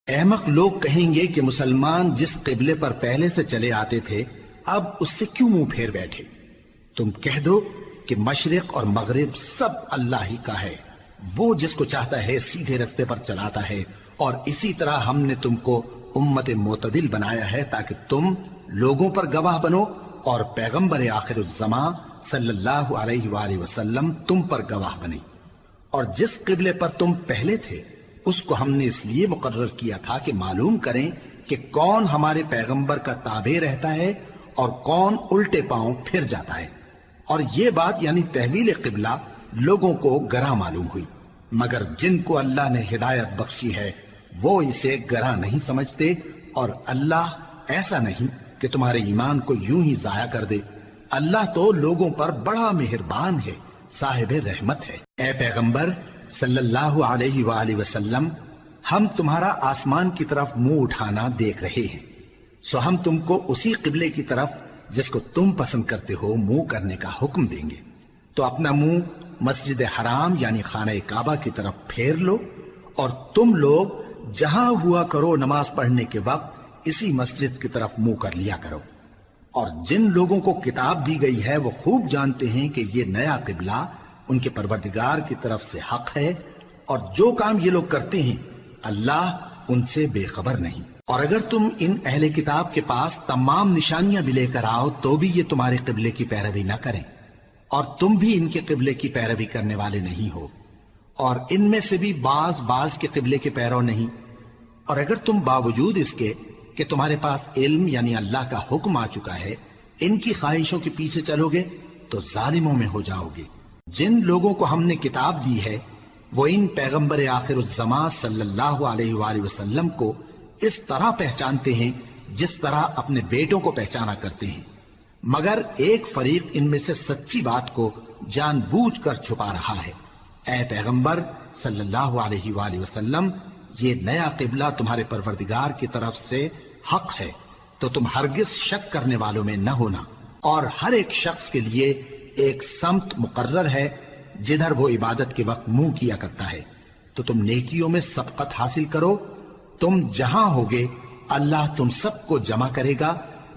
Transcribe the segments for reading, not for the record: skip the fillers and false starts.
احمق لوگ کہیں گے کہ مسلمان جس قبلے پر پہلے سے چلے آتے تھے اب اس سے کیوں منہ پھیر بیٹھے؟ تم کہہ دو کہ مشرق اور مغرب سب اللہ ہی کا ہے، وہ جس کو چاہتا ہے سیدھے رستے پر چلاتا ہے، اور اسی طرح ہم نے تم کو امت معتدل بنایا ہے تاکہ تم لوگوں پر گواہ بنو اور پیغمبر آخر الزماں صلی اللہ علیہ وآلہ وسلم تم پر گواہ بنے۔ اور جس قبلے پر تم پہلے تھے اس کو ہم نے اس لیے مقرر کیا تھا کہ معلوم کریں کہ کون ہمارے پیغمبر کا تابع رہتا ہے اور کون الٹے پاؤں پھر جاتا ہے۔ اور یہ بات یعنی تحویل قبلہ لوگوں کو گراں معلوم ہوئی، مگر جن کو اللہ نے ہدایت بخشی ہے وہ اسے گراں نہیں سمجھتے، اور اللہ ایسا نہیں کہ تمہارے ایمان کو یوں ہی ضائع کر دے۔ اللہ تو لوگوں پر بڑا مہربان ہے، صاحب رحمت ہے۔ اے پیغمبر صلی اللہ علیہ وآلہ وسلم، ہم تمہارا آسمان کی طرف منہ اٹھانا دیکھ رہے ہیں، سو ہم تم کو اسی قبلے کی طرف جس کو تم پسند کرتے ہو منہ کرنے کا حکم دیں گے، تو اپنا منہ مسجد حرام یعنی خانہ کعبہ کی طرف پھیر لو، اور تم لوگ جہاں ہوا کرو نماز پڑھنے کے وقت اسی مسجد کی طرف منہ کر لیا کرو۔ اور جن لوگوں کو کتاب دی گئی ہے وہ خوب جانتے ہیں کہ یہ نیا قبلہ ان کے پروردگار کی طرف سے حق ہے، اور جو کام یہ لوگ کرتے ہیں اللہ ان سے بے خبر نہیں۔ اور اگر تم ان اہل کتاب کے پاس تمام نشانیاں بھی لے کر آؤ تو بھی یہ تمہارے قبلے کی پیروی نہ کریں، اور تم بھی ان کے قبلے کی پیروی کرنے والے نہیں ہو، اور ان میں سے بھی بعض کے قبلے کے پیرو نہیں۔ اور اگر تم باوجود اس کے کہ تمہارے پاس علم یعنی اللہ کا حکم آ چکا ہے ان کی خواہشوں کے پیچھے چلو گے تو ظالموں میں ہو جاؤ گے۔ جن لوگوں کو ہم نے کتاب دی ہے وہ ان پیغمبر آخر الزماں صلی اللہ علیہ وآلہ وسلم کو اس طرح پہچانتے ہیں جس طرح اپنے بیٹوں کو پہچانا کرتے ہیں، مگر ایک فریق ان میں سے سچی بات کو جان بوجھ کر چھپا رہا ہے۔ اے پیغمبر صلی اللہ علیہ وآلہ وسلم، یہ نیا قبلہ تمہارے پروردگار کی طرف سے حق ہے، تو تم ہرگز شک کرنے والوں میں نہ ہونا، اور ہر ایک شخص کے لیے ایک سمت مقرر ہے جدھر وہ عبادت کے وقت منہ کیا کرتا ہے، تو تم نیکیوں میں سبقت حاصل کرو۔ تم جہاں ہوگے اللہ تم سب کو جمع کرے گا،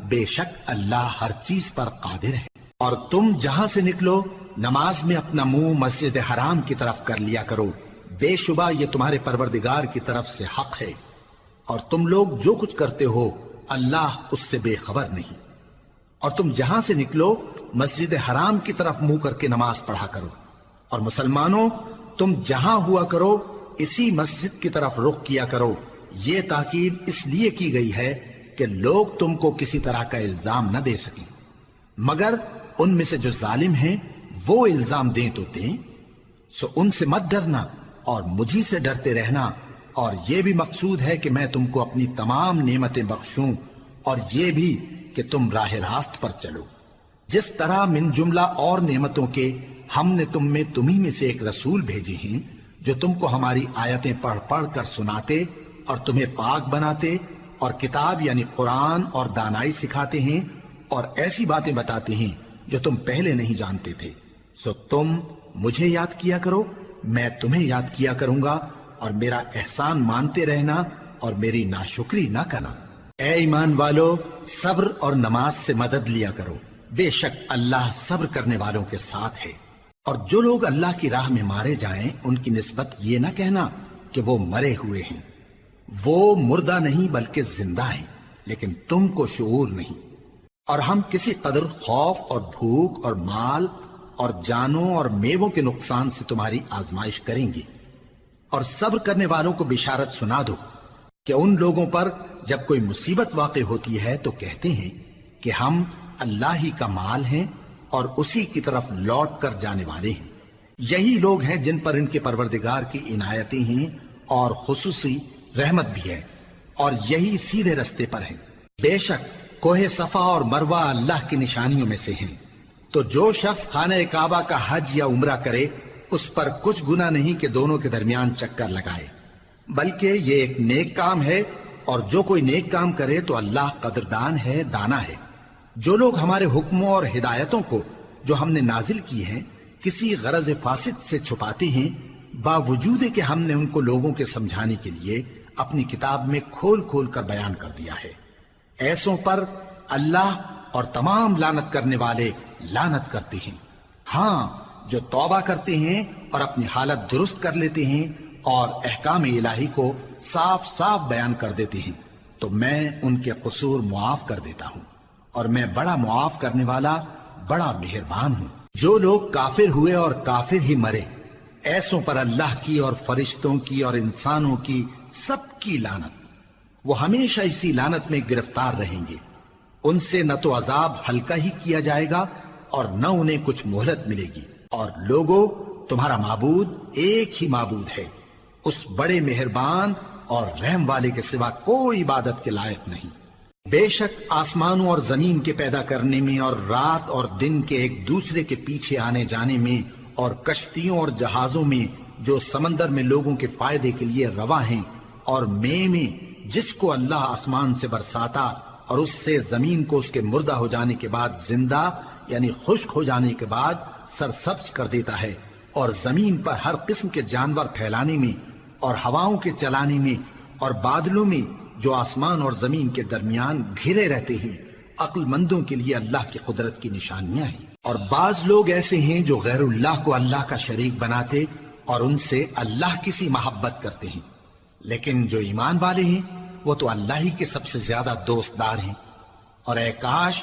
بے شک اللہ ہر چیز پر قادر ہے۔ اور تم جہاں سے نکلو نماز میں اپنا منہ مسجد حرام کی طرف کر لیا کرو، بے شبہ یہ تمہارے پروردگار کی طرف سے حق ہے، اور تم لوگ جو کچھ کرتے ہو اللہ اس سے بے خبر نہیں۔ اور تم جہاں سے نکلو مسجد حرام کی طرف منہ کر کے نماز پڑھا کرو، اور مسلمانوں تم جہاں ہوا کرو اسی مسجد کی طرف رخ کیا کرو۔ یہ تاکید اس لیے کی گئی ہے کہ لوگ تم کو کسی طرح کا الزام نہ دے سکیں، مگر ان میں سے جو ظالم ہیں وہ الزام دیں تو دیں، سو ان سے مت ڈرنا اور مجھی سے ڈرتے رہنا، اور یہ بھی مقصود ہے کہ میں تم کو اپنی تمام نعمتیں بخشوں، اور یہ بھی کہ تم راہ راست پر چلو۔ جس طرح من جملہ اور نعمتوں کے ہم نے تمہیں میں سے ایک رسول بھیجے ہیں جو تم کو ہماری آیتیں پڑھ پڑھ کر سناتے اور تمہیں پاک بناتے اور کتاب یعنی قرآن اور دانائی سکھاتے ہیں اور ایسی باتیں بتاتے ہیں جو تم پہلے نہیں جانتے تھے، سو تم مجھے یاد کیا کرو، میں تمہیں یاد کیا کروں گا، اور میرا احسان مانتے رہنا اور میری ناشکری نہ کرنا۔ اے ایمان والو، صبر اور نماز سے مدد لیا کرو، بے شک اللہ صبر کرنے والوں کے ساتھ ہے۔ اور جو لوگ اللہ کی راہ میں مارے جائیں ان کی نسبت یہ نہ کہنا کہ وہ مرے ہوئے ہیں، وہ مردہ نہیں بلکہ زندہ ہیں، لیکن تم کو شعور نہیں۔ اور ہم کسی قدر خوف اور بھوک اور مال اور جانوں اور میووں کے نقصان سے تمہاری آزمائش کریں گے، اور صبر کرنے والوں کو بشارت سنا دو کہ ان لوگوں پر جب کوئی مصیبت واقع ہوتی ہے تو کہتے ہیں کہ ہم اللہ ہی کا مال ہیں اور اسی کی طرف لوٹ کر جانے والے ہیں۔ یہی لوگ ہیں جن پر ان کے پروردگار کی عنایتیں ہیں اور خصوصی رحمت بھی ہے، اور یہی سیدھے رستے پر ہیں۔ بے شک کوہ صفا اور مروہ اللہ کی نشانیوں میں سے ہیں، تو جو شخص خانہ کعبہ کا حج یا عمرہ کرے اس پر کچھ گناہ نہیں کہ دونوں کے درمیان چکر لگائے، بلکہ یہ ایک نیک کام ہے، اور جو کوئی نیک کام کرے تو اللہ قدردان ہے، دانا ہے۔ جو لوگ ہمارے حکموں اور ہدایتوں کو جو ہم نے نازل کی ہیں کسی غرض فاسد سے چھپاتے ہیں، باوجود کہ ہم نے ان کو لوگوں کے سمجھانے کے لیے اپنی کتاب میں کھول کھول کر بیان کر دیا ہے۔ ایسوں پر اللہ اور تمام لعنت کرنے والے لعنت کرتے ہیں۔ ہاں، جو توبہ کرتے ہیں اور اپنی حالت درست کر لیتے ہیں اور احکام الہی کو صاف صاف بیان کر دیتے ہیں تو میں ان کے قصور معاف کر دیتا ہوں، اور میں بڑا معاف کرنے والا بڑا مہربان ہوں۔ جو لوگ کافر ہوئے اور کافر ہی مرے، ایسوں پر اللہ کی اور فرشتوں کی اور انسانوں کی سب کی لعنت، وہ ہمیشہ اسی لعنت میں گرفتار رہیں گے۔ ان سے نہ تو عذاب ہلکا ہی کیا جائے گا اور نہ انہیں کچھ مہلت ملے گی۔ اور لوگوں، تمہارا معبود ایک ہی معبود ہے، اس بڑے مہربان اور رحم والے کے سوا کوئی عبادت کے لائق نہیں۔ بے شک آسمانوں اور زمین کے پیدا کرنے میں اور رات اور دن کے ایک دوسرے کے پیچھے آنے جانے میں اور کشتیوں اور جہازوں میں جو سمندر میں لوگوں کے فائدے کے لیے رواں ہیں، اور میں جس کو اللہ آسمان سے برساتا اور اس سے زمین کو اس کے مردہ ہو جانے کے بعد زندہ یعنی خشک ہو جانے کے بعد سرسبز کر دیتا ہے، اور زمین پر ہر قسم کے جانور پھیلانے میں اور ہواؤں کے چلانے میں اور بادلوں میں جو آسمان اور زمین کے درمیان گھرے رہتے ہیں، عقل مندوں کے لیے اللہ کی قدرت کی نشانیاں ہیں۔ اور بعض لوگ ایسے ہیں جو غیر اللہ کو اللہ کا شریک بناتے اور ان سے اللہ کی سی محبت کرتے ہیں، لیکن جو ایمان والے ہیں وہ تو اللہ ہی کے سب سے زیادہ دوست دار ہیں۔ اور اے کاش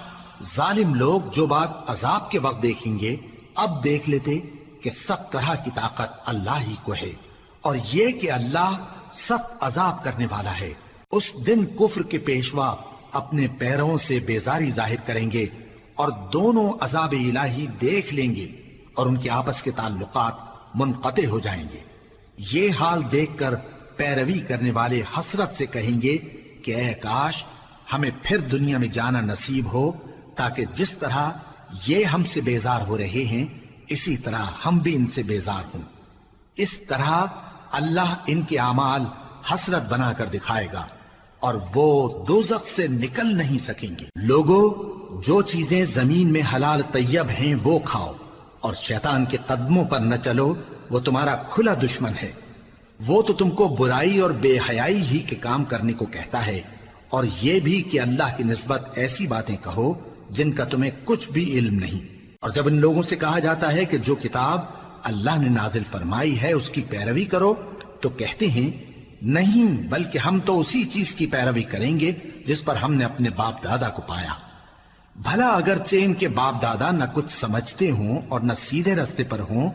ظالم لوگ جو بات عذاب کے وقت دیکھیں گے اب دیکھ لیتے کہ سب طرح کی طاقت اللہ ہی کو ہے، اور یہ کہ اللہ سخت عذاب کرنے والا ہے۔ اس دن کفر کے پیشوا اپنے پیروں سے بیزاری ظاہر کریں گے اور دونوں عذاب الہی دیکھ لیں گے اور ان کے آپس کے تعلقات منقطع ہو جائیں گے۔ یہ حال دیکھ کر پیروی کرنے والے حسرت سے کہیں گے کہ اے کاش ہمیں پھر دنیا میں جانا نصیب ہو، تاکہ جس طرح یہ ہم سے بیزار ہو رہے ہیں اسی طرح ہم بھی ان سے بیزار ہوں۔ اس طرح اللہ ان کے اعمال حسرت بنا کر دکھائے گا اور وہ دوزخ سے نکل نہیں سکیں گے۔ لوگوں، جو چیزیں زمین میں حلال طیب ہیں وہ کھاؤ، اور شیطان کے قدموں پر نہ چلو، وہ تمہارا کھلا دشمن ہے۔ وہ تو تم کو برائی اور بے حیائی ہی کے کام کرنے کو کہتا ہے، اور یہ بھی کہ اللہ کی نسبت ایسی باتیں کہو جن کا تمہیں کچھ بھی علم نہیں۔ اور جب ان لوگوں سے کہا جاتا ہے کہ جو کتاب اللہ نے نازل فرمائی ہے اس کی پیروی کرو، تو کہتے ہیں نہیں، بلکہ ہم تو اسی چیز کی پیروی کریں گے جس پر ہم نے اپنے باپ دادا کو پایا۔ بھلا اگرچہ ان کے باپ دادا نہ کچھ سمجھتے ہوں اور نہ سیدھے راستے پر ہوں،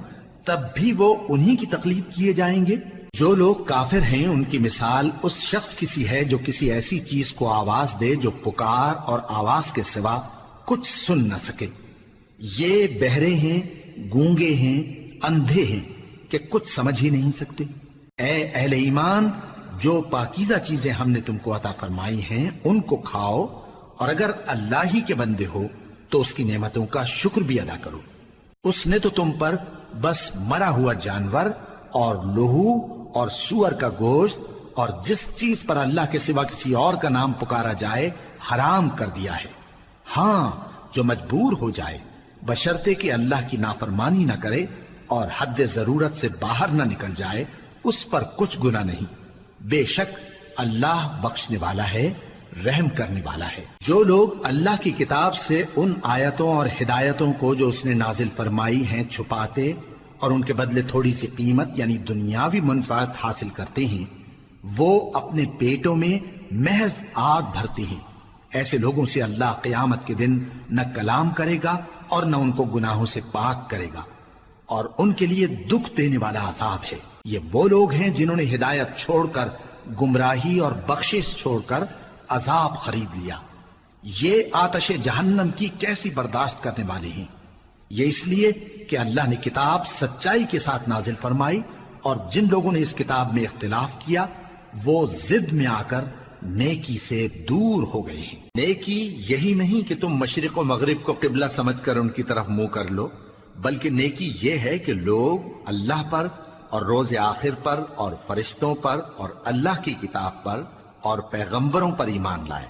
تب بھی وہ انہی کی تقلید کیے جائیں گے۔ جو لوگ کافر ہیں ان کی مثال اس شخص کی سی ہے جو کسی ایسی چیز کو آواز دے جو پکار اور آواز کے سوا کچھ سن نہ سکے۔ یہ بہرے ہیں، گونگے ہیں، اندھے ہیں کہ کچھ سمجھ ہی نہیں سکتے۔ اے اہل ایمان، جو پاکیزہ چیزیں ہم نے تم کو عطا فرمائی ہیں ان کو کھاؤ، اور اگر اللہ ہی کے بندے ہو تو اس کی نعمتوں کا شکر بھی ادا کرو۔ اس نے تو تم پر بس مرا ہوا جانور اور لہو اور سور کا گوشت اور جس چیز پر اللہ کے سوا کسی اور کا نام پکارا جائے حرام کر دیا ہے۔ ہاں، جو مجبور ہو جائے بشرطے کہ اللہ کی نافرمانی نہ کرے اور حد ضرورت سے باہر نہ نکل جائے، اس پر کچھ گناہ نہیں۔ بے شک اللہ بخشنے والا ہے، رحم کرنے والا ہے۔ جو لوگ اللہ کی کتاب سے ان آیتوں اور ہدایتوں کو جو اس نے نازل فرمائی ہیں چھپاتے اور ان کے بدلے تھوڑی سی قیمت یعنی دنیاوی منفعت حاصل کرتے ہیں، وہ اپنے پیٹوں میں محض آگ بھرتے ہیں۔ ایسے لوگوں سے اللہ قیامت کے دن نہ کلام کرے گا اور نہ ان کو گناہوں سے پاک کرے گا، اور ان کے لیے دکھ دینے والا عذاب ہے۔ یہ وہ لوگ ہیں جنہوں نے ہدایت چھوڑ کر گمراہی اور بخشش چھوڑ کر عذاب خرید لیا۔ یہ آتش جہنم کی کیسی برداشت کرنے والے ہیں۔ یہ اس لیے کہ اللہ نے کتاب سچائی کے ساتھ نازل فرمائی، اور جن لوگوں نے اس کتاب میں اختلاف کیا وہ ضد میں آ کر نیکی سے دور ہو گئے ہیں۔ نیکی یہی نہیں کہ تم مشرق و مغرب کو قبلہ سمجھ کر ان کی طرف منہ کر لو، بلکہ نیکی یہ ہے کہ لوگ اللہ پر اور روز آخر پر اور فرشتوں پر اور اللہ کی کتاب پر اور پیغمبروں پر ایمان لائیں،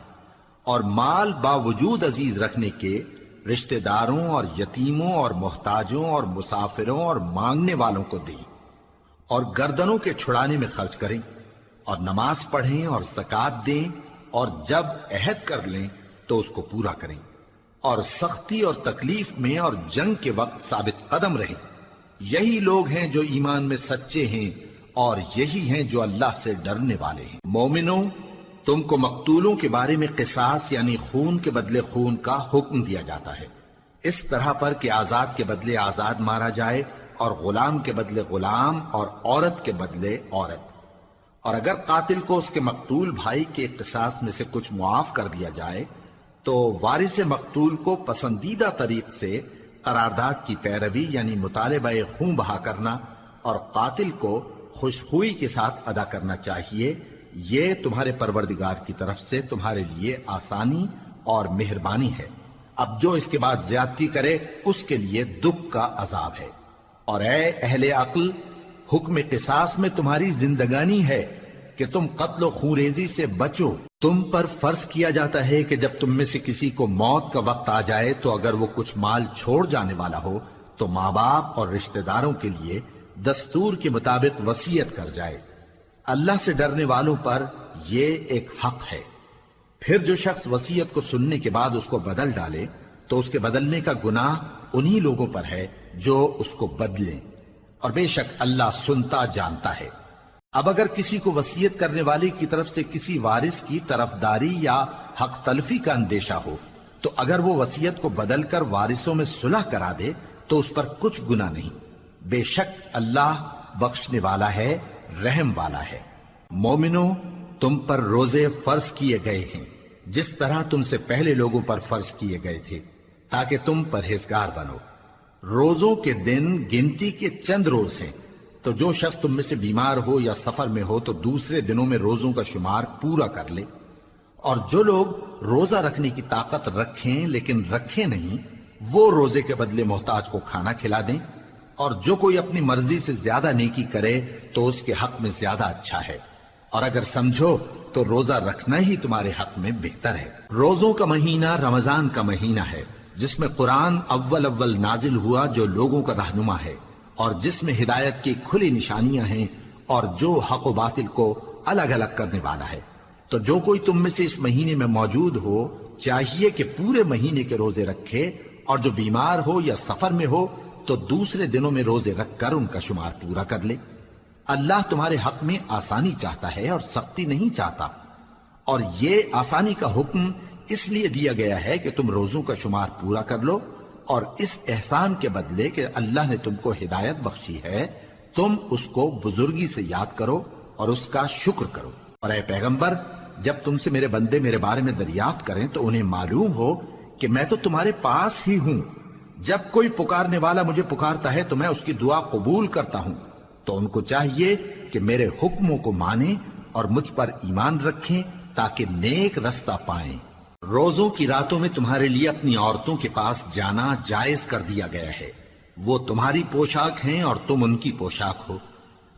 اور مال باوجود عزیز رکھنے کے رشتہ داروں اور یتیموں اور محتاجوں اور مسافروں اور مانگنے والوں کو دیں، اور گردنوں کے چھڑانے میں خرچ کریں، اور نماز پڑھیں اور زکات دیں، اور جب عہد کر لیں تو اس کو پورا کریں، اور سختی اور تکلیف میں اور جنگ کے وقت ثابت قدم رہیں۔ یہی لوگ ہیں جو ایمان میں سچے ہیں، اور یہی ہیں جو اللہ سے ڈرنے والے ہیں۔ مومنوں، تم کو مقتولوں کے بارے میں قصاص یعنی خون کے بدلے خون کا حکم دیا جاتا ہے، اس طرح پر کہ آزاد کے بدلے آزاد مارا جائے، اور غلام کے بدلے غلام، اور عورت کے بدلے عورت۔ اور اگر قاتل کو اس کے مقتول بھائی کے قصاص میں سے کچھ معاف کر دیا جائے تو وارث مقتول کو پسندیدہ طریق سے قرارداد کی پیروی یعنی مطالبہ خون بہا کرنا اور قاتل کو خوشخوئی کے ساتھ ادا کرنا چاہیے۔ یہ تمہارے پروردگار کی طرف سے تمہارے لیے آسانی اور مہربانی ہے۔ اب جو اس کے بعد زیادتی کرے اس کے لیے دکھ کا عذاب ہے۔ اور اے اہل عقل، حکم قصاص میں تمہاری زندگانی ہے کہ تم قتل و خونریزی سے بچو۔ تم پر فرض کیا جاتا ہے کہ جب تم میں سے کسی کو موت کا وقت آ جائے تو اگر وہ کچھ مال چھوڑ جانے والا ہو تو ماں باپ اور رشتہ داروں کے لیے دستور کے مطابق وصیت کر جائے۔ اللہ سے ڈرنے والوں پر یہ ایک حق ہے۔ پھر جو شخص وصیت کو سننے کے بعد اس کو بدل ڈالے تو اس کے بدلنے کا گناہ انہی لوگوں پر ہے جو اس کو بدلیں، اور بے شک اللہ سنتا جانتا ہے۔ اب اگر کسی کو وصیت کرنے والے کی طرف سے کسی وارث کی طرفداری یا حق تلفی کا اندیشہ ہو تو اگر وہ وصیت کو بدل کر وارثوں میں صلح کرا دے تو اس پر کچھ گناہ نہیں، بے شک اللہ بخشنے والا ہے، رحم والا ہے۔ مومنوں، تم پر روزے فرض کیے گئے ہیں جس طرح تم سے پہلے لوگوں پر فرض کیے گئے تھے تاکہ تم پرہیزگار بنو۔ روزوں کے دن گنتی کے چند روز ہیں، تو جو شخص تم میں سے بیمار ہو یا سفر میں ہو تو دوسرے دنوں میں روزوں کا شمار پورا کر لے۔ اور جو لوگ روزہ رکھنے کی طاقت رکھیں لیکن رکھیں نہیں، وہ روزے کے بدلے محتاج کو کھانا کھلا دیں۔ اور جو کوئی اپنی مرضی سے زیادہ نیکی کرے تو اس کے حق میں زیادہ اچھا ہے، اور اگر سمجھو تو روزہ رکھنا ہی تمہارے حق میں بہتر ہے۔ روزوں کا مہینہ رمضان کا مہینہ ہے جس میں قرآن اول نازل ہوا، جو لوگوں کا رہنما ہے اور جس میں ہدایت کی کھلی نشانیاں ہیں، اور جو حق و باطل کو الگ الگ کرنے والا ہے۔ تو جو کوئی تم میں سے اس مہینے میں موجود ہو چاہیے کہ پورے مہینے کے روزے رکھے، اور جو بیمار ہو یا سفر میں ہو تو دوسرے دنوں میں روزے رکھ کر ان کا شمار پورا کر لے۔ اللہ تمہارے حق میں آسانی چاہتا ہے اور سختی نہیں چاہتا، اور یہ آسانی کا حکم اس لیے دیا گیا ہے کہ تم روزوں کا شمار پورا کر لو، اور اس احسان کے بدلے کہ اللہ نے تم کو ہدایت بخشی ہے تم اس کو بزرگی سے یاد کرو اور اس کا شکر کرو۔ اور اے پیغمبر، جب تم سے میرے بندے میرے بارے میں دریافت کریں تو انہیں معلوم ہو کہ میں تو تمہارے پاس ہی ہوں۔ جب کوئی پکارنے والا مجھے پکارتا ہے تو میں اس کی دعا قبول کرتا ہوں۔ تو ان کو چاہیے کہ میرے حکموں کو مانیں اور مجھ پر ایمان رکھیں تاکہ نیک رستہ پائیں۔ روزوں کی راتوں میں تمہارے لیے اپنی عورتوں کے پاس جانا جائز کر دیا گیا ہے، وہ تمہاری پوشاک ہیں اور تم ان کی پوشاک ہو۔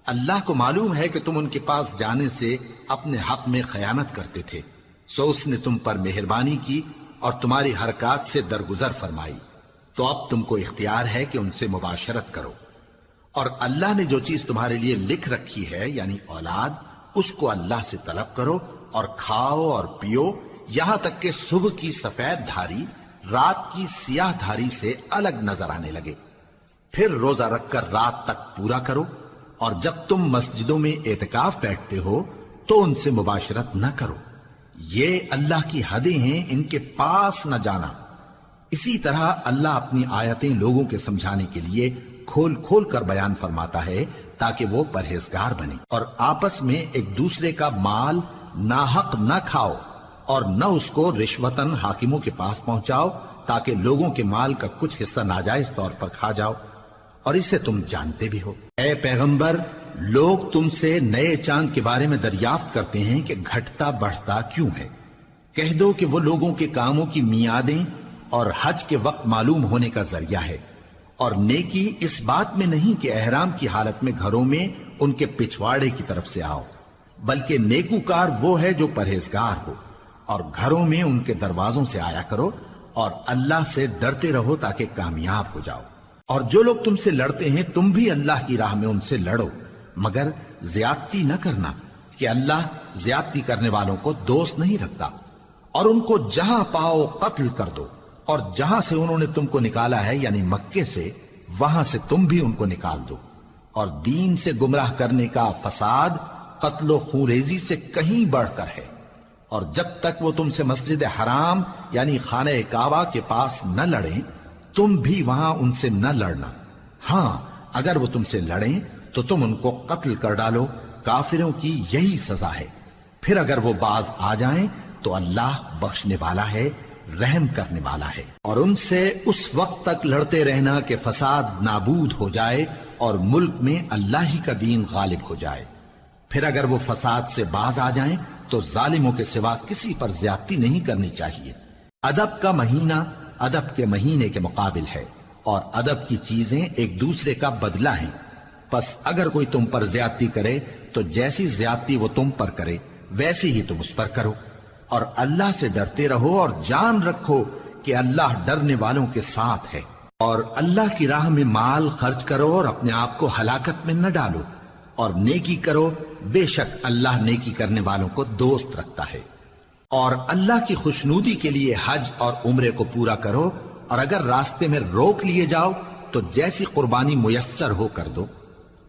اللہ کو معلوم ہے کہ تم ان کے پاس جانے سے اپنے حق میں خیانت کرتے تھے، سو اس نے تم پر مہربانی کی اور تمہاری حرکات سے درگزر فرمائی، تو اب تم کو اختیار ہے کہ ان سے مباشرت کرو۔ اور اللہ نے جو چیز تمہارے لیے لکھ رکھی ہے یعنی اولاد، اس کو اللہ سے طلب کرو اور کھاؤ اور پیو، یہاں تک کہ صبح کی سفید دھاری رات کی سیاہ دھاری سے الگ نظر آنے لگے۔ پھر روزہ رکھ کر رات تک پورا کرو، اور جب تم مسجدوں میں اعتکاف بیٹھتے ہو تو ان سے مباشرت نہ کرو، یہ اللہ کی حدیں ہیں، ان کے پاس نہ جانا۔ اسی طرح اللہ اپنی آیتیں لوگوں کے سمجھانے کے لیے کھول کھول کر بیان فرماتا ہے تاکہ وہ پرہیزگار بنے۔ اور آپس میں ایک دوسرے کا مال ناحق نہ کھاؤ، اور نہ اس کو رشوتاً حاکموں کے پاس پہنچاؤ تاکہ لوگوں کے مال کا کچھ حصہ ناجائز طور پر کھا جاؤ، اور اسے تم جانتے بھی ہو۔ اے پیغمبر، لوگ تم سے نئے چاند کے بارے میں دریافت کرتے ہیں کہ گھٹتا بڑھتا کیوں ہے۔ کہہ دو کہ وہ لوگوں کے کاموں کی میعادیں اور حج کے وقت معلوم ہونے کا ذریعہ ہے، اور نیکی اس بات میں نہیں کہ احرام کی حالت میں گھروں میں ان کے پچھواڑے کی طرف سے آؤ، بلکہ نیکوکار وہ ہے جو پرہیزگار ہو، اور گھروں میں ان کے دروازوں سے آیا کرو، اور اللہ سے ڈرتے رہو تاکہ کامیاب ہو جاؤ۔ اور جو لوگ تم سے لڑتے ہیں تم بھی اللہ کی راہ میں ان سے لڑو، مگر زیادتی نہ کرنا، کہ اللہ زیادتی کرنے والوں کو دوست نہیں رکھتا، اور ان کو جہاں پاؤ قتل کر دو، اور جہاں سے انہوں نے تم کو نکالا ہے یعنی مکے سے، وہاں سے تم بھی ان کو نکال دو۔ اور دین سے گمراہ کرنے کا فساد قتل و خونریزی سے کہیں بڑھ کر ہے، اور جب تک وہ تم سے مسجد حرام یعنی خانہ کعبہ کے پاس نہ لڑیں، تم بھی وہاں ان سے نہ لڑنا۔ ہاں اگر وہ تم سے لڑیں تو تم ان کو قتل کر ڈالو، کافروں کی یہی سزا ہے۔ پھر اگر وہ باز آ جائیں تو اللہ بخشنے والا ہے، رحم کرنے والا ہے۔ اور ان سے اس وقت تک لڑتے رہنا کہ فساد نابود ہو جائے اور ملک میں اللہ ہی کا دین غالب ہو جائے۔ پھر اگر وہ فساد سے باز آ جائیں تو ظالموں کے سوا کسی پر زیادتی نہیں کرنی چاہیے۔ ادب کا مہینہ ادب کے مہینے کے مقابل ہے، اور ادب کی چیزیں ایک دوسرے کا بدلہ ہیں۔ پس اگر کوئی تم پر زیادتی کرے تو جیسی زیادتی وہ تم پر کرے ویسی ہی تم اس پر کرو، اور اللہ سے ڈرتے رہو اور جان رکھو کہ اللہ ڈرنے والوں کے ساتھ ہے۔ اور اللہ کی راہ میں مال خرچ کرو اور اپنے آپ کو ہلاکت میں نہ ڈالو، اور نیکی کرو، بے شک اللہ نیکی کرنے والوں کو دوست رکھتا ہے۔ اور اللہ کی خوشنودی کے لیے حج اور عمرے کو پورا کرو، اور اگر راستے میں روک لیے جاؤ تو جیسی قربانی میسر ہو کر دو،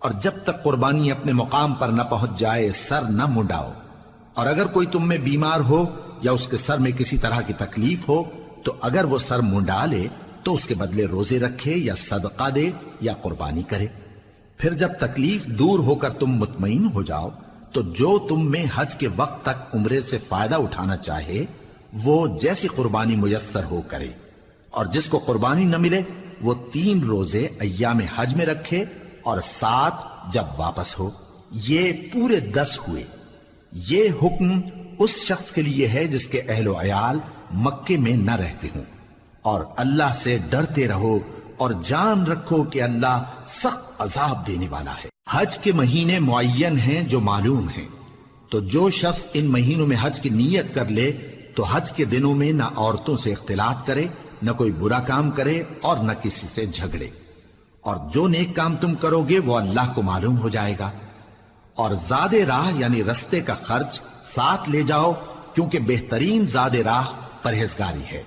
اور جب تک قربانی اپنے مقام پر نہ پہنچ جائے سر نہ منڈاؤ۔ اور اگر کوئی تم میں بیمار ہو یا اس کے سر میں کسی طرح کی تکلیف ہو تو اگر وہ سر منڈا لے تو اس کے بدلے روزے رکھے یا صدقہ دے یا قربانی کرے۔ پھر جب تکلیف دور ہو کر تم مطمئن ہو جاؤ تو جو تم میں حج کے وقت تک عمرے سے فائدہ اٹھانا چاہے وہ جیسی قربانی میسر ہو کرے، اور جس کو قربانی نہ ملے وہ 3 روزے ایام حج میں رکھے اور 7 جب واپس ہو، یہ پورے 10 ہوئے۔ یہ حکم اس شخص کے لیے ہے جس کے اہل و عیال مکے میں نہ رہتے ہوں۔ اور اللہ سے ڈرتے رہو اور جان رکھو کہ اللہ سخت عذاب دینے والا ہے۔ حج کے مہینے معین ہیں جو معلوم ہیں، تو جو شخص ان مہینوں میں حج کی نیت کر لے تو حج کے دنوں میں نہ عورتوں سے اختلاط کرے، نہ کوئی برا کام کرے اور نہ کسی سے جھگڑے۔ اور جو نیک کام تم کرو گے وہ اللہ کو معلوم ہو جائے گا۔ اور زاد راہ یعنی رستے کا خرچ ساتھ لے جاؤ، کیونکہ بہترین زاد راہ پرہیزگاری ہے۔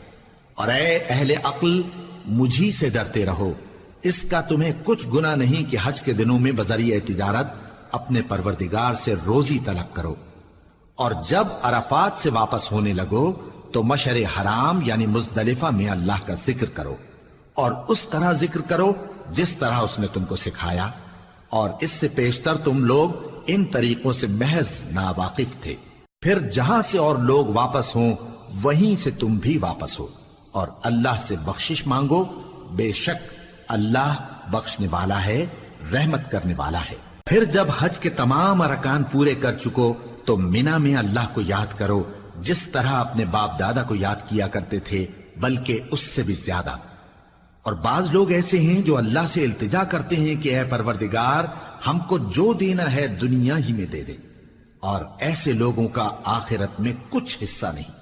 اور اے اہل عقل، مجھی سے ڈرتے رہو، اس کا تمہیں کچھ گناہ نہیں کہ حج کے دنوں میں بذریعہ تجارت اپنے پروردگار سے روزی طلب کرو۔ اور جب عرفات سے واپس ہونے لگو تو مشعر حرام یعنی مزدلفہ میں اللہ کا ذکر کرو، اور اس طرح ذکر کرو جس طرح اس نے تم کو سکھایا، اور اس سے پیشتر تم لوگ ان طریقوں سے محض ناواقف تھے۔ پھر جہاں سے اور لوگ واپس ہوں وہیں سے تم بھی واپس ہو، اور اللہ سے بخشش مانگو، بے شک اللہ بخشنے والا ہے، رحمت کرنے والا ہے۔ پھر جب حج کے تمام ارکان پورے کر چکو تو مینا میں اللہ کو یاد کرو جس طرح اپنے باپ دادا کو یاد کیا کرتے تھے، بلکہ اس سے بھی زیادہ۔ اور بعض لوگ ایسے ہیں جو اللہ سے التجا کرتے ہیں کہ اے پروردگار ہم کو جو دینا ہے دنیا ہی میں دے دے، اور ایسے لوگوں کا آخرت میں کچھ حصہ نہیں۔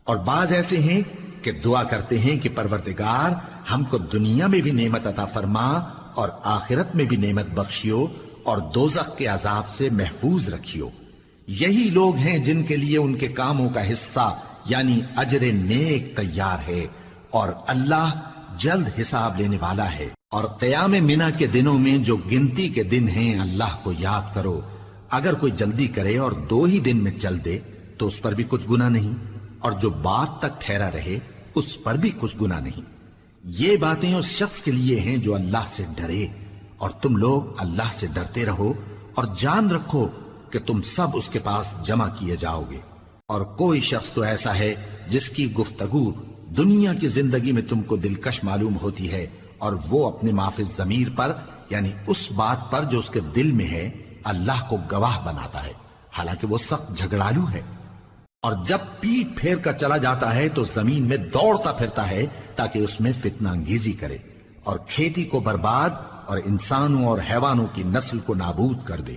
اور بعض ایسے ہیں کہ دعا کرتے ہیں کہ پروردگار ہم کو دنیا میں بھی نعمت عطا فرما اور آخرت میں بھی نعمت بخشیو اور دوزخ کے عذاب سے محفوظ رکھیو۔ یہی لوگ ہیں جن کے لیے ان کے کاموں کا حصہ یعنی اجر نیک تیار ہے، اور اللہ جلد حساب لینے والا ہے۔ اور قیام منا کے دنوں میں جو گنتی کے دن ہیں اللہ کو یاد کرو۔ اگر کوئی جلدی کرے اور 2 ہی دن میں چل دے تو اس پر بھی کچھ گناہ نہیں، اور جو بات تک ٹھہرا رہے اس پر بھی کچھ گناہ نہیں۔ یہ باتیں اس شخص کے لیے ہیں جو اللہ سے ڈرے، اور تم لوگ اللہ سے ڈرتے رہو اور جان رکھو کہ تم سب اس کے پاس جمع کیے جاؤ گے۔ اور کوئی شخص تو ایسا ہے جس کی گفتگو دنیا کی زندگی میں تم کو دلکش معلوم ہوتی ہے، اور وہ اپنے معافی ضمیر پر یعنی اس بات پر جو اس کے دل میں ہے اللہ کو گواہ بناتا ہے، حالانکہ وہ سخت جھگڑالو ہے۔ اور جب پیٹ پھیر کر چلا جاتا ہے تو زمین میں دوڑتا پھرتا ہے تاکہ اس میں فتنہ انگیزی کرے اور کھیتی کو برباد اور انسانوں اور حیوانوں کی نسل کو نابود کر دے،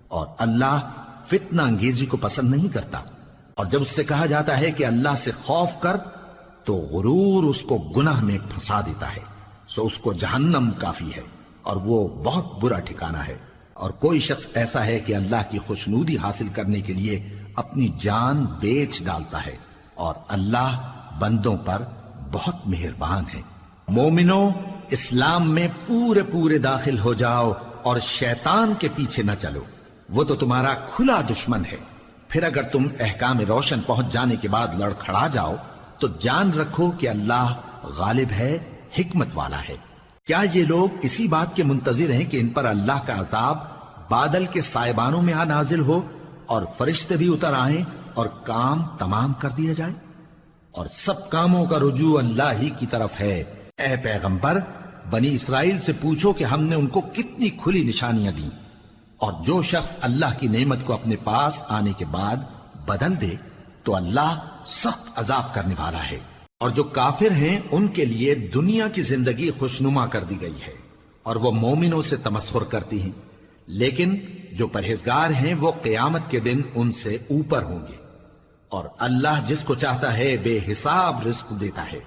اور اللہ فتنہ انگیزی کو پسند نہیں کرتا۔ اور جب اس سے کہا جاتا ہے کہ اللہ سے خوف کر تو غرور اس کو گناہ میں پھنسا دیتا ہے، سو اس کو جہنم کافی ہے اور وہ بہت برا ٹھکانہ ہے۔ اور کوئی شخص ایسا ہے کہ اللہ کی خوشنودی حاصل کرنے کے لیے اپنی جان بیچ ڈالتا ہے، اور اللہ بندوں پر بہت مہربان ہے۔ مومنو، اسلام میں پورے پورے داخل ہو جاؤ اور شیطان کے پیچھے نہ چلو، وہ تو تمہارا کھلا دشمن ہے۔ پھر اگر تم احکام روشن پہنچ جانے کے بعد لڑکھڑا جاؤ تو جان رکھو کہ اللہ غالب ہے، حکمت والا ہے۔ کیا یہ لوگ اسی بات کے منتظر ہیں کہ ان پر اللہ کا عذاب بادل کے سائبانوں میں نازل ہو اور فرشتے بھی اتر آئیں اور کام تمام کر دیا جائے؟ اور سب کاموں کا رجوع اللہ ہی کی طرف ہے۔ اے پیغمبر، بنی اسرائیل سے پوچھو کہ ہم نے ان کو کتنی کھلی نشانیاں دیں، اور جو شخص اللہ کی نعمت کو اپنے پاس آنے کے بعد بدل دے تو اللہ سخت عذاب کرنے والا ہے۔ اور جو کافر ہیں ان کے لیے دنیا کی زندگی خوشنما کر دی گئی ہے اور وہ مومنوں سے تمسخر کرتی ہیں، لیکن جو پرہیزگار ہیں وہ قیامت کے دن ان سے اوپر ہوں گے، اور اللہ جس کو چاہتا ہے بے حساب رزق دیتا ہے۔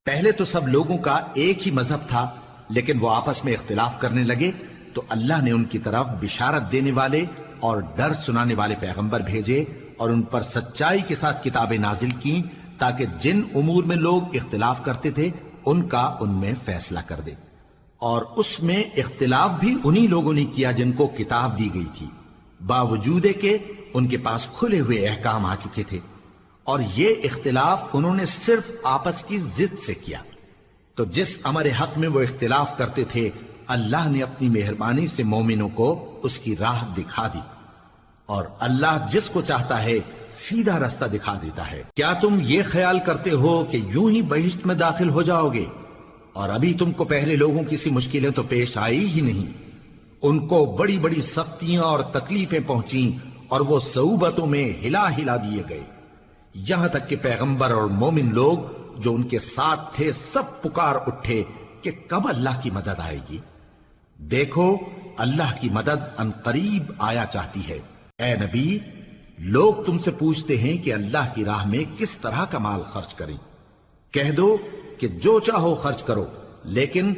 پہلے تو سب لوگوں کا ایک ہی مذہب تھا، لیکن وہ آپس میں اختلاف کرنے لگے تو اللہ نے ان کی طرف بشارت دینے والے اور ڈر سنانے والے پیغمبر بھیجے اور ان پر سچائی کے ساتھ کتابیں نازل کی، تاکہ جن امور میں لوگ اختلاف کرتے تھے ان کا ان میں فیصلہ کر دے۔ اور اس میں اختلاف بھی انہی لوگوں نے کیا جن کو کتاب دی گئی تھی، باوجود کہ ان کے پاس کھلے ہوئے احکام آ چکے تھے، اور یہ اختلاف انہوں نے صرف آپس کی ضد سے کیا۔ تو جس امر حق میں وہ اختلاف کرتے تھے اللہ نے اپنی مہربانی سے مومنوں کو اس کی راہ دکھا دی، اور اللہ جس کو چاہتا ہے سیدھا رستہ دکھا دیتا ہے۔ کیا تم یہ خیال کرتے ہو کہ یوں ہی بہشت میں داخل ہو جاؤ گے، اور ابھی تم کو پہلے لوگوں کی سی مشکلیں تو پیش آئی ہی نہیں؟ ان کو بڑی بڑی سختیاں اور تکلیفیں پہنچیں اور وہ صعوبتوں میں ہلا ہلا دیے گئے، یہاں تک کہ پیغمبر اور مومن لوگ جو ان کے ساتھ تھے سب پکار اٹھے کہ کب اللہ کی مدد آئے گی۔ دیکھو اللہ کی مدد ان قریب آیا چاہتی ہے۔ اے نبی، لوگ تم سے پوچھتے ہیں کہ اللہ کی راہ میں کس طرح کا مال خرچ کریں۔ کہہ دو کہ جو چاہو خرچ کرو، لیکن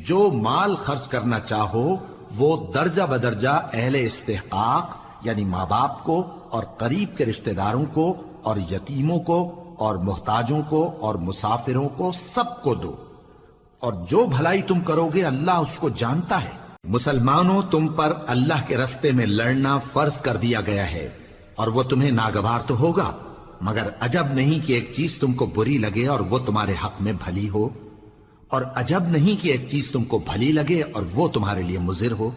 جو مال خرچ کرنا چاہو وہ درجہ بدرجہ اہل استحقاق یعنی ماں باپ کو اور قریب کے رشتہ داروں کو اور یتیموں کو اور محتاجوں کو اور مسافروں کو سب کو دو، اور جو بھلائی تم کرو گے اللہ اس کو جانتا ہے۔ مسلمانوں، تم پر اللہ کے رستے میں لڑنا فرض کر دیا گیا ہے، اور وہ تمہیں ناگوار تو ہوگا، مگر عجب نہیں کہ ایک چیز تم کو بری لگے اور وہ تمہارے حق میں بھلی ہو، اور عجب نہیں کہ ایک چیز تم کو بھلی لگے اور وہ تمہارے لیے مضر ہو،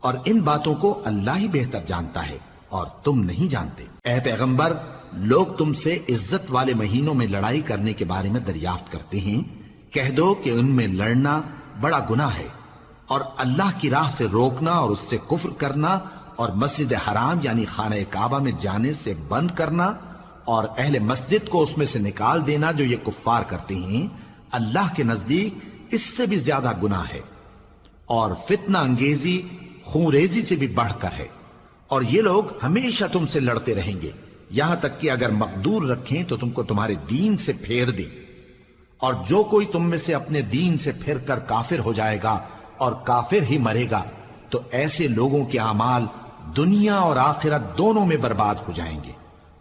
اور ان باتوں کو اللہ ہی بہتر جانتا ہے اور تم نہیں جانتے۔ اے پیغمبر، لوگ تم سے عزت والے مہینوں میں لڑائی کرنے کے بارے میں دریافت کرتے ہیں، کہہ دو کہ ان میں لڑنا بڑا گناہ ہے، اور اللہ کی راہ سے روکنا اور اس سے کفر کرنا اور مسجد حرام یعنی خانہ کعبہ میں جانے سے بند کرنا اور اہل مسجد کو اس میں سے نکال دینا جو یہ کفار کرتے ہیں، اللہ کے نزدیک اس سے بھی زیادہ گناہ ہے، اور فتنہ انگیزی خونریزی سے بھی بڑھ کر ہے۔ اور یہ لوگ ہمیشہ تم سے لڑتے رہیں گے، یہاں تک کہ اگر مقدور رکھیں تو تم کو تمہارے دین سے پھیر دیں، اور جو کوئی تم میں سے اپنے دین سے پھر کر کافر ہو جائے گا اور کافر ہی مرے گا تو ایسے لوگوں کے اعمال دنیا اور آخرت دونوں میں برباد ہو جائیں گے،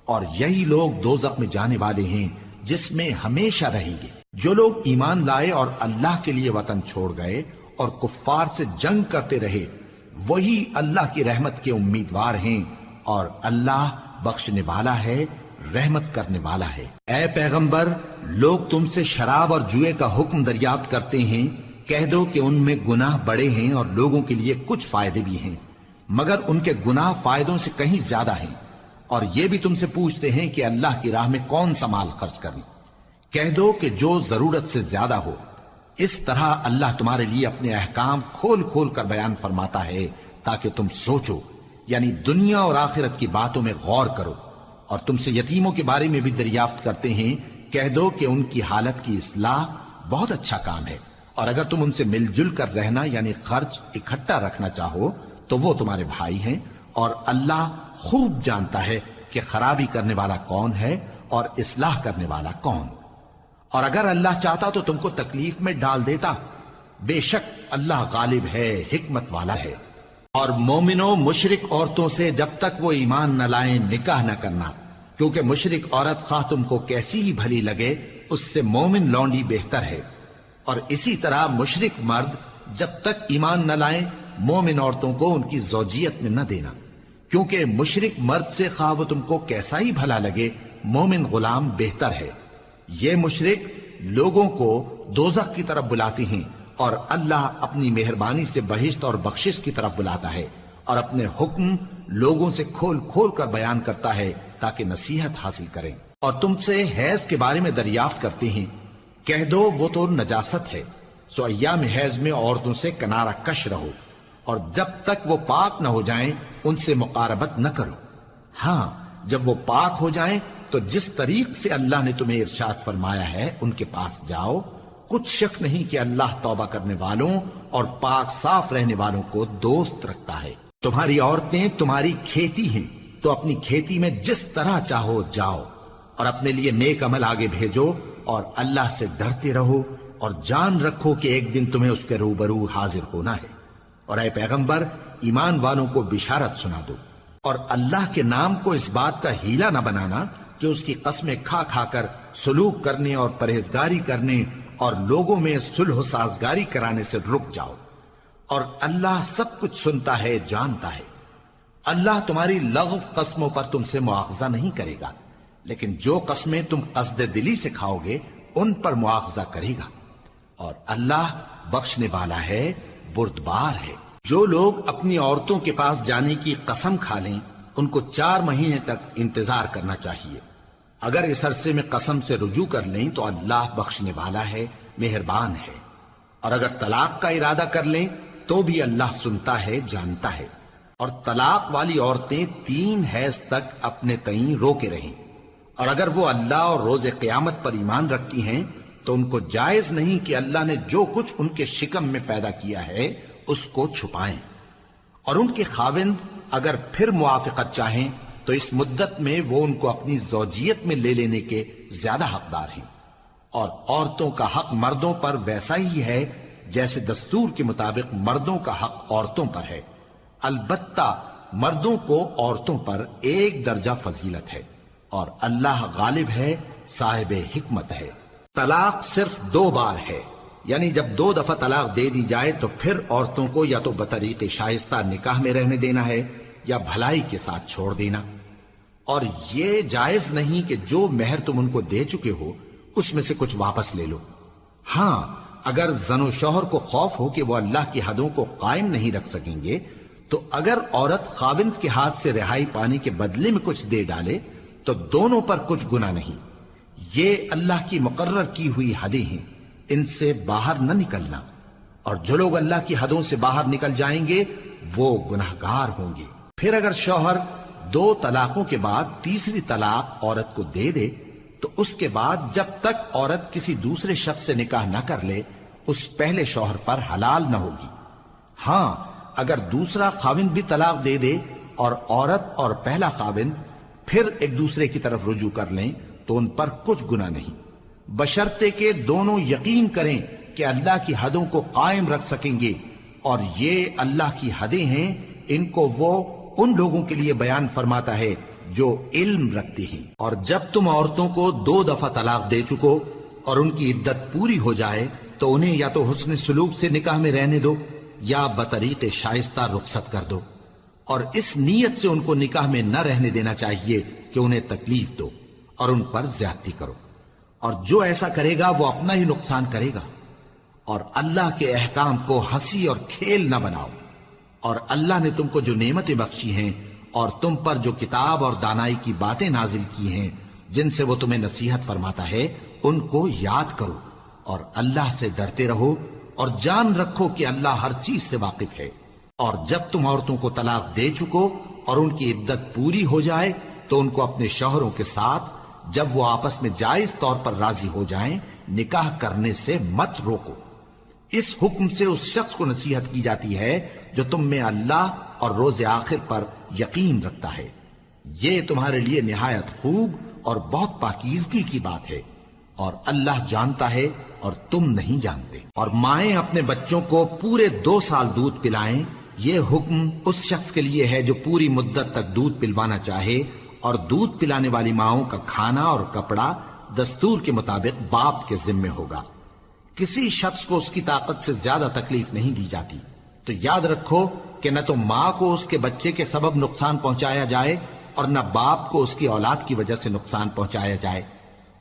اور یہی لوگ دوزخ میں جانے والے ہیں جس میں ہمیشہ رہیں گے۔ جو لوگ ایمان لائے اور اللہ کے لیے وطن چھوڑ گئے اور کفار سے جنگ کرتے رہے وہی اللہ کی رحمت کے امیدوار ہیں، اور اللہ بخشنے والا ہے، رحمت کرنے والا ہے۔ اے پیغمبر، لوگ تم سے شراب اور جوئے کا حکم دریافت کرتے ہیں، کہہ دو کہ ان میں گناہ بڑے ہیں اور لوگوں کے لیے کچھ فائدے بھی ہیں، مگر ان کے گناہ فائدوں سے کہیں زیادہ ہیں۔ اور یہ بھی تم سے پوچھتے ہیں کہ اللہ کی راہ میں کون سا مال خرچ کریں، کہہ دو کہ جو ضرورت سے زیادہ ہو۔ اس طرح اللہ تمہارے لیے اپنے احکام کھول کھول کر بیان فرماتا ہے تاکہ تم سوچو، یعنی دنیا اور آخرت کی باتوں میں غور کرو۔ اور تم سے یتیموں کے بارے میں بھی دریافت کرتے ہیں، کہہ دو کہ ان کی حالت کی اصلاح بہت اچھا کام ہے، اور اگر تم ان سے مل جل کر رہنا یعنی خرچ اکٹھا رکھنا چاہو تو وہ تمہارے بھائی ہیں، اور اللہ خوب جانتا ہے کہ خرابی کرنے والا کون ہے اور اصلاح کرنے والا کون۔ اور اگر اللہ چاہتا تو تم کو تکلیف میں ڈال دیتا، بے شک اللہ غالب ہے، حکمت والا ہے۔ اور مومنوں مشرک عورتوں سے جب تک وہ ایمان نہ لائیں نکاح نہ کرنا، کیونکہ مشرک عورت خواہ تم کو کیسی ہی بھلی لگے اس سے مومن لونڈی بہتر ہے، اور اسی طرح مشرک مرد جب تک ایمان نہ لائیں مومن عورتوں کو ان کی زوجیت میں نہ دینا، کیونکہ مشرک مرد سے خواہ وہ تم کو کیسا ہی بھلا لگے مومن غلام بہتر ہے۔ یہ مشرک لوگوں کو دوزخ کی طرف بلاتے ہیں، اور اللہ اپنی مہربانی سے بہشت اور بخشش کی طرف بلاتا ہے، اور اپنے حکم لوگوں سے کھول کھول کر بیان کرتا ہے تاکہ نصیحت حاصل کریں۔ اور تم سے حیض کے بارے میں دریافت کرتے ہیں، کہہ دو وہ تو نجاست ہے، سو ایام حیض میں عورتوں سے کنارہ کش رہو، اور جب تک وہ پاک نہ ہو جائیں ان سے مقاربت نہ کرو۔ ہاں جب وہ پاک ہو جائیں تو جس طریق سے اللہ نے تمہیں ارشاد فرمایا ہے ان کے پاس جاؤ، کچھ شک نہیں کہ اللہ توبہ کرنے والوں اور پاک صاف رہنے والوں کو دوست رکھتا ہے۔ تمہاری عورتیں تمہاری کھیتی ہیں، تو اپنی کھیتی میں جس طرح چاہو جاؤ، اور اپنے لیے نیک عمل آگے بھیجو، اور اللہ سے ڈرتے رہو، اور جان رکھو کہ ایک دن تمہیں اس کے روبرو حاضر ہونا ہے۔ اور اے پیغمبر ایمان والوں کو بشارت سنا دو، اور اللہ کے نام کو اس بات کا ہیلا نہ بنانا کہ اس کی قسمیں کھا کھا کر سلوک کرنے اور پرہیزگاری کرنے اور لوگوں میں صلح و سازگاری کرانے سے رک جاؤ، اور اللہ سب کچھ سنتا ہے جانتا ہے۔ اللہ تمہاری لغو قسموں پر تم سے مواخذہ نہیں کرے گا، لیکن جو قسمیں تم قصد دلی سے کھاؤ گے ان پر مواخذہ کرے گا، اور اللہ بخشنے والا ہے بردبار ہے۔ جو لوگ اپنی عورتوں کے پاس جانے کی قسم کھا لیں ان کو 4 مہینے تک انتظار کرنا چاہیے۔ اگر اس عرصے میں قسم سے رجوع کر لیں تو اللہ بخشنے والا ہے، مہربان ہے، اور اگر طلاق کا ارادہ کر لیں تو بھی اللہ سنتا ہے جانتا ہے۔ اور طلاق والی عورتیں 3 حیض تک اپنے تئیں روکے رہیں، اور اگر وہ اللہ اور روز قیامت پر ایمان رکھتی ہیں تو ان کو جائز نہیں کہ اللہ نے جو کچھ ان کے شکم میں پیدا کیا ہے اس کو چھپائیں، اور ان کے خاوند اگر پھر موافقت چاہیں تو اس مدت میں وہ ان کو اپنی زوجیت میں لے لینے کے زیادہ حقدار ہیں۔ اور عورتوں کا حق مردوں پر ویسا ہی ہے جیسے دستور کے مطابق مردوں کا حق عورتوں پر ہے، البتہ مردوں کو عورتوں پر 1 درجہ فضیلت ہے، اور اللہ غالب ہے صاحب حکمت ہے۔ طلاق صرف 2 بار ہے، یعنی جب 2 دفعہ طلاق دے دی جائے تو پھر عورتوں کو یا تو بطریق شائستہ نکاح میں رہنے دینا ہے یا بھلائی کے ساتھ چھوڑ دینا، اور یہ جائز نہیں کہ جو مہر تم ان کو دے چکے ہو اس میں سے کچھ واپس لے لو۔ ہاں اگر زن و شوہر کو خوف ہو کہ وہ اللہ کی حدوں کو قائم نہیں رکھ سکیں گے تو اگر عورت خاوند کے ہاتھ سے رہائی پانے کے بدلے میں کچھ دے ڈالے تو دونوں پر کچھ گناہ نہیں۔ یہ اللہ کی مقرر کی ہوئی حدیں ہیں، ان سے باہر نہ نکلنا، اور جو لوگ اللہ کی حدوں سے باہر نکل جائیں گے وہ گناہگار ہوں گے۔ پھر اگر شوہر 2 طلاقوں کے بعد تیسری طلاق عورت کو دے دے تو اس کے بعد جب تک عورت کسی دوسرے شخص سے نکاح نہ کر لے اس پہلے شوہر پر حلال نہ ہوگی۔ ہاں اگر دوسرا خاوند بھی طلاق دے دے اور عورت اور پہلا خاوند پھر ایک دوسرے کی طرف رجوع کر لیں تو ان پر کچھ گناہ نہیں، بشرطے کہ دونوں یقین کریں کہ اللہ کی حدوں کو قائم رکھ سکیں گے، اور یہ اللہ کی حدیں ہیں، ان کو وہ ان لوگوں کے لیے بیان فرماتا ہے جو علم رکھتے ہیں۔ اور جب تم عورتوں کو 2 دفعہ طلاق دے چکو اور ان کی عدت پوری ہو جائے تو انہیں یا تو حسن سلوک سے نکاح میں رہنے دو یا بطریق شائستہ رخصت کر دو، اور اس نیت سے ان کو نکاح میں نہ رہنے دینا چاہیے کہ انہیں تکلیف دو اور ان پر زیادتی کرو، اور جو ایسا کرے گا وہ اپنا ہی نقصان کرے گا۔ اور اللہ کے احکام کو ہنسی اور کھیل نہ بناؤ، اور اللہ نے تم کو جو نعمتیں بخشی ہیں اور تم پر جو کتاب اور دانائی کی باتیں نازل کی ہیں جن سے وہ تمہیں نصیحت فرماتا ہے ان کو یاد کرو، اور اللہ سے ڈرتے رہو، اور جان رکھو کہ اللہ ہر چیز سے واقف ہے۔ اور جب تم عورتوں کو طلاق دے چکو اور ان کی عدت پوری ہو جائے تو ان کو اپنے شوہروں کے ساتھ جب وہ آپس میں جائز طور پر راضی ہو جائیں نکاح کرنے سے مت روکو۔ اس حکم سے اس شخص کو نصیحت کی جاتی ہے جو تم میں اللہ اور روز آخر پر یقین رکھتا ہے، یہ تمہارے لیے نہایت خوب اور بہت پاکیزگی کی بات ہے، اور اللہ جانتا ہے اور تم نہیں جانتے۔ اور مائیں اپنے بچوں کو پورے 2 سال دودھ پلائیں یہ حکم اس شخص کے لیے ہے جو پوری مدت تک دودھ پلوانا چاہے، اور دودھ پلانے والی ماؤں کا کھانا اور کپڑا دستور کے مطابق باپ کے ذمے ہوگا۔ کسی شخص کو اس کی طاقت سے زیادہ تکلیف نہیں دی جاتی، تو یاد رکھو کہ نہ تو ماں کو اس کے بچے کے سبب نقصان پہنچایا جائے اور نہ باپ کو اس کی اولاد کی وجہ سے نقصان پہنچایا جائے،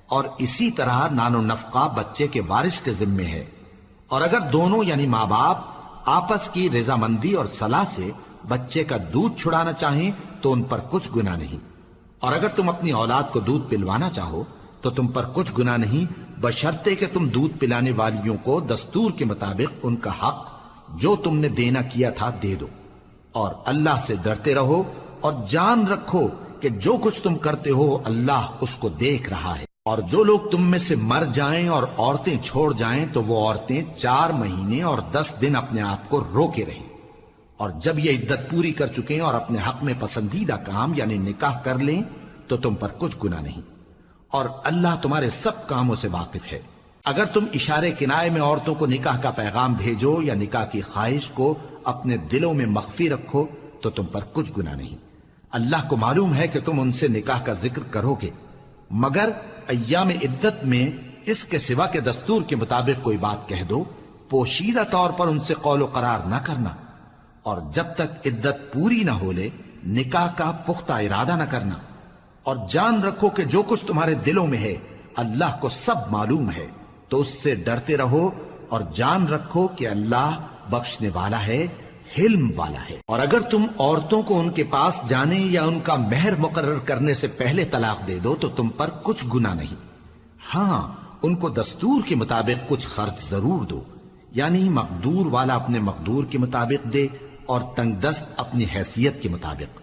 اور اسی طرح نان و نفقہ بچے کے وارث کے ذمے ہے۔ اور اگر دونوں یعنی ماں باپ آپس کی رضامندی اور صلاح سے بچے کا دودھ چھڑانا چاہیں تو ان پر کچھ گناہ نہیں، اور اگر تم اپنی اولاد کو دودھ پلوانا چاہو تو تم پر کچھ گناہ نہیں، بشرطے کہ تم دودھ پلانے والیوں کو دستور کے مطابق ان کا حق جو تم نے دینا کیا تھا دے دو، اور اللہ سے ڈرتے رہو اور جان رکھو کہ جو کچھ تم کرتے ہو اللہ اس کو دیکھ رہا ہے۔ اور جو لوگ تم میں سے مر جائیں اور عورتیں چھوڑ جائیں تو وہ عورتیں 4 مہینے اور 10 دن اپنے آپ کو روکے رہیں، اور جب یہ عدت پوری کر چکیں اور اپنے حق میں پسندیدہ کام یعنی نکاح کر لیں تو تم پر کچھ گناہ نہیں، اور اللہ تمہارے سب کاموں سے واقف ہے۔ اگر تم اشارے کنائے میں عورتوں کو نکاح کا پیغام بھیجو یا نکاح کی خواہش کو اپنے دلوں میں مخفی رکھو تو تم پر کچھ گناہ نہیں۔ اللہ کو معلوم ہے کہ تم ان سے نکاح کا ذکر کرو گے، مگر ایام عدت میں اس کے سوا کے دستور کے مطابق کوئی بات کہہ دو، پوشیدہ طور پر ان سے قول و قرار نہ کرنا، اور جب تک عدت پوری نہ ہو لے نکاح کا پختہ ارادہ نہ کرنا، اور جان رکھو کہ جو کچھ تمہارے دلوں میں ہے اللہ کو سب معلوم ہے، تو اس سے ڈرتے رہو اور جان رکھو کہ اللہ بخشنے والا ہے، حلم والا ہے۔ اور اگر تم عورتوں کو ان کے پاس جانے یا ان کا مہر مقرر کرنے سے پہلے طلاق دے دو تو تم پر کچھ گناہ نہیں، ہاں ان کو دستور کے مطابق کچھ خرچ ضرور دو، یعنی مقدور والا اپنے مقدور کے مطابق دے اور تنگ دست اپنی حیثیت کے مطابق۔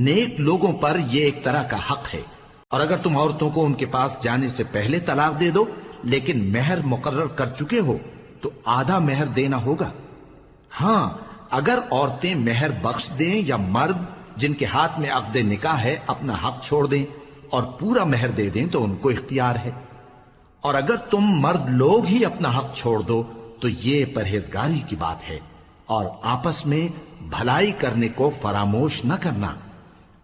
نیک لوگوں پر یہ ایک طرح کا حق ہے۔ اور اگر تم عورتوں کو ان کے پاس جانے سے پہلے طلاق دے دو لیکن مہر مقرر کر چکے ہو تو آدھا مہر دینا ہوگا۔ ہاں اگر عورتیں مہر بخش دیں یا مرد جن کے ہاتھ میں عقد نکاح ہے اپنا حق چھوڑ دیں اور پورا مہر دے دیں تو ان کو اختیار ہے، اور اگر تم مرد لوگ ہی اپنا حق چھوڑ دو تو یہ پرہیزگاری کی بات ہے، اور آپس میں بھلائی کرنے کو فراموش نہ کرنا۔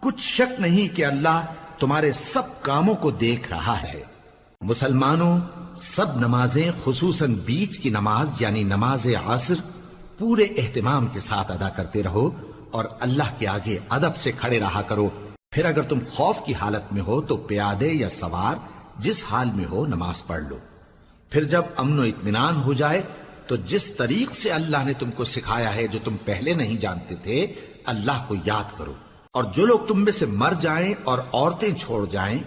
کچھ شک نہیں کہ اللہ تمہارے سب کاموں کو دیکھ رہا ہے۔ مسلمانوں، سب نمازیں خصوصاً بیچ کی نماز یعنی نماز عصر پورے اہتمام کے ساتھ ادا کرتے رہو اور اللہ کے آگے ادب سے کھڑے رہا کرو۔ پھر اگر تم خوف کی حالت میں ہو تو پیادے یا سوار جس حال میں ہو نماز پڑھ لو۔ پھر جب امن و اطمینان ہو جائے تو جس طریق سے اللہ نے تم کو سکھایا ہے جو تم پہلے نہیں جانتے تھے اللہ کو یاد کرو۔ اور جو لوگ تم میں سے مر جائیں اور عورتیں چھوڑ جائیں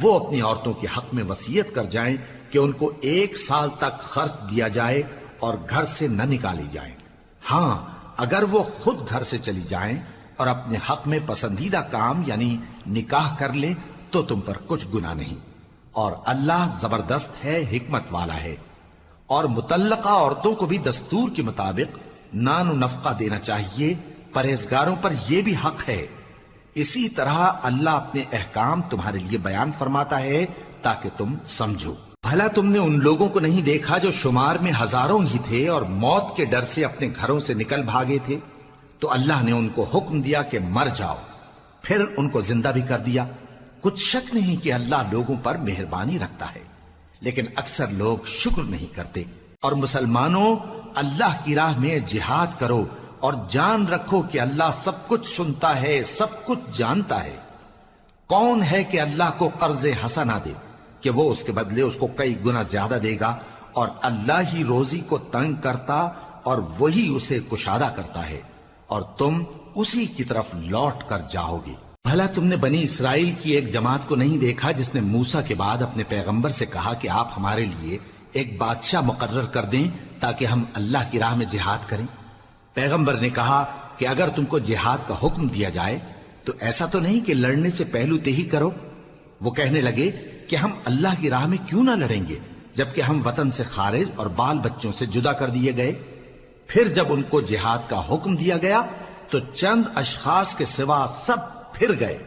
وہ اپنی عورتوں کے حق میں وصیت کر جائیں کہ ان کو 1 سال تک خرچ دیا جائے اور گھر سے نہ نکالی جائیں۔ ہاں اگر وہ خود گھر سے چلی جائیں اور اپنے حق میں پسندیدہ کام یعنی نکاح کر لیں تو تم پر کچھ گناہ نہیں، اور اللہ زبردست ہے، حکمت والا ہے۔ اور مطلقہ عورتوں کو بھی دستور کے مطابق نان و نفقہ دینا چاہیے، پرہیزگاروں پر یہ بھی حق ہے۔ اسی طرح اللہ اپنے احکام تمہارے لیے بیان فرماتا ہے تاکہ تم سمجھو۔ بھلا تم نے ان لوگوں کو نہیں دیکھا جو شمار میں ہزاروں ہی تھے اور موت کے ڈر سے اپنے گھروں سے نکل بھاگے تھے، تو اللہ نے ان کو حکم دیا کہ مر جاؤ، پھر ان کو زندہ بھی کر دیا۔ کچھ شک نہیں کہ اللہ لوگوں پر مہربانی رکھتا ہے، لیکن اکثر لوگ شکر نہیں کرتے۔ اور مسلمانوں، اللہ کی راہ میں جہاد کرو اور جان رکھو کہ اللہ سب کچھ سنتا ہے، سب کچھ جانتا ہے۔ کون ہے کہ اللہ کو قرض حسنہ دے کہ وہ اس کے بدلے اس کو کئی گنا زیادہ دے گا، اور اللہ ہی روزی کو تنگ کرتا اور وہی اسے کشادہ کرتا ہے، اور تم اسی کی طرف لوٹ کر جاؤ گے۔ بھلا تم نے بنی اسرائیل کی ایک جماعت کو نہیں دیکھا جس نے موسیٰ کے بعد اپنے پیغمبر سے کہا کہ آپ ہمارے لیے ایک بادشاہ مقرر کر دیں تاکہ ہم اللہ کی راہ میں جہاد کریں؟ پیغمبر نے کہا کہ اگر تم کو جہاد کا حکم دیا جائے تو ایسا تو نہیں کہ لڑنے سے پہلو تہی کرو۔ وہ کہنے لگے کہ ہم اللہ کی راہ میں کیوں نہ لڑیں گے جبکہ ہم وطن سے خارج اور بال بچوں سے جدا کر دیے گئے۔ پھر جب ان کو جہاد کا حکم دیا گیا تو چند اشخاص کے سوا سب پھر گئے،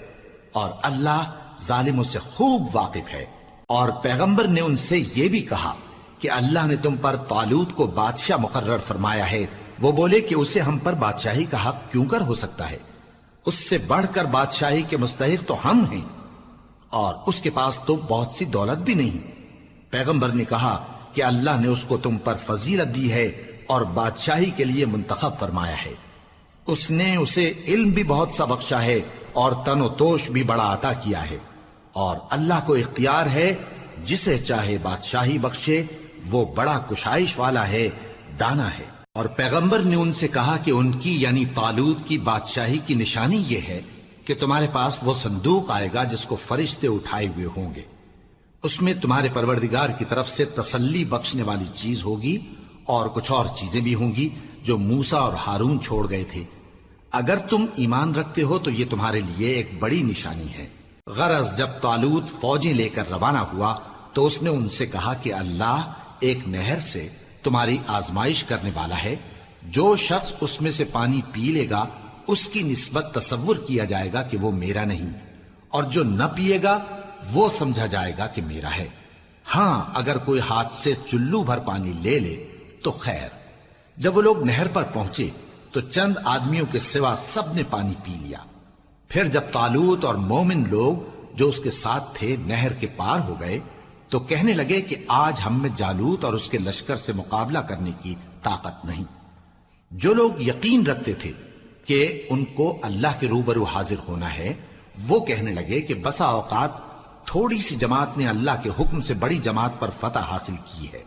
اور اللہ ظالموں سے خوب واقف ہے۔ اور پیغمبر نے ان سے یہ بھی کہا کہ اللہ نے تم پر طالوت کو بادشاہ مقرر فرمایا ہے وہ بولے کہ اسے ہم پر بادشاہی کا حق کیوں کر ہو سکتا ہے؟ اس سے بڑھ کر بادشاہی کے مستحق تو ہم ہیں، اور اس کے پاس تو بہت سی دولت بھی نہیں۔ پیغمبر نے کہا کہ اللہ نے اس کو تم پر فضیلت دی ہے اور بادشاہی کے لیے منتخب فرمایا ہے۔ اس نے اسے علم بھی بہت سا بخشا ہے اور تن و توش بھی بڑا عطا کیا ہے، اور اللہ کو اختیار ہے جسے چاہے بادشاہی بخشے، وہ بڑا کشائش والا ہے، دانا ہے۔ اور پیغمبر نے ان سے کہا کہ ان کی یعنی طالوت کی بادشاہی کی نشانی یہ ہے کہ تمہارے پاس وہ صندوق آئے گا جس کو فرشتے اٹھائے ہوئے ہوں گے، اس میں تمہارے پروردگار کی طرف سے تسلی بخشنے والی چیز ہوگی اور کچھ اور چیزیں بھی ہوں گی جو موسیٰ اور ہارون چھوڑ گئے تھے۔ اگر تم ایمان رکھتے ہو تو یہ تمہارے لیے ایک بڑی نشانی ہے۔ غرض جب طالوت فوجیں لے کر روانہ ہوا تو اس نے ان سے کہا کہ اللہ ایک نہر سے تمہاری آزمائش کرنے والا ہے، جو شخص اس میں سے پانی پی لے گا اس کی نسبت تصور کیا جائے گا کہ وہ میرا نہیں، اور جو نہ پیے گا وہ سمجھا جائے گا کہ میرا ہے۔ ہاں اگر کوئی ہاتھ سے چلو بھر پانی لے لے تو خیر۔ جب وہ لوگ نہر پر پہنچے تو چند آدمیوں کے سوا سب نے پانی پی لیا۔ پھر جب طالوت اور مومن لوگ جو اس کے ساتھ تھے نہر کے پار ہو گئے تو کہنے لگے کہ آج ہم میں جالوت اور اس کے لشکر سے مقابلہ کرنے کی طاقت نہیں۔ جو لوگ یقین رکھتے تھے کہ ان کو اللہ کے روبرو حاضر ہونا ہے، وہ کہنے لگے کہ بسا اوقات تھوڑی سی جماعت نے اللہ کے حکم سے بڑی جماعت پر فتح حاصل کی ہے،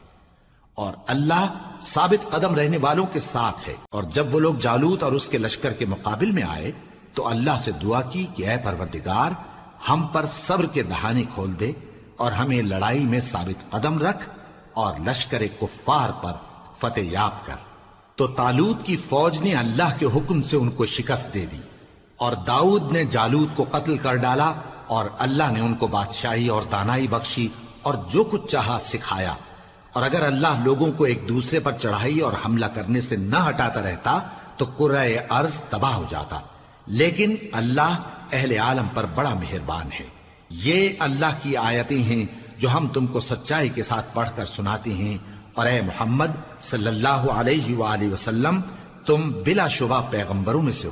اور اللہ ثابت قدم رہنے والوں کے ساتھ ہے۔ اور جب وہ لوگ جالوت اور اس کے لشکر کے مقابل میں آئے تو اللہ سے دعا کی کہ اے پروردگار، ہم پر صبر کے دہانے کھول دے اور ہمیں لڑائی میں ثابت قدم رکھ اور لشکر کفار پر فتح یاب کر۔ تو طالوت کی فوج نے اللہ کے حکم سے ان کو شکست دے دی، اور داؤد نے جالوت کو قتل کر ڈالا، اور اللہ نے ان کو بادشاہی اور دانائی بخشی اور جو کچھ چاہا سکھایا۔ اور اگر اللہ لوگوں کو ایک دوسرے پر چڑھائی اور حملہ کرنے سے نہ ہٹاتا رہتا تو کرۂ ارض تباہ ہو جاتا، لیکن اللہ اہل عالم پر بڑا مہربان ہے۔ یہ اللہ کی آیتیں ہیں جو ہم تم کو سچائی کے ساتھ پڑھ کر سناتے ہیں، اور اے محمد صلی اللہ علیہ وآلہ وسلم، تم بلا شبہ پیغمبروں میں سے ہو۔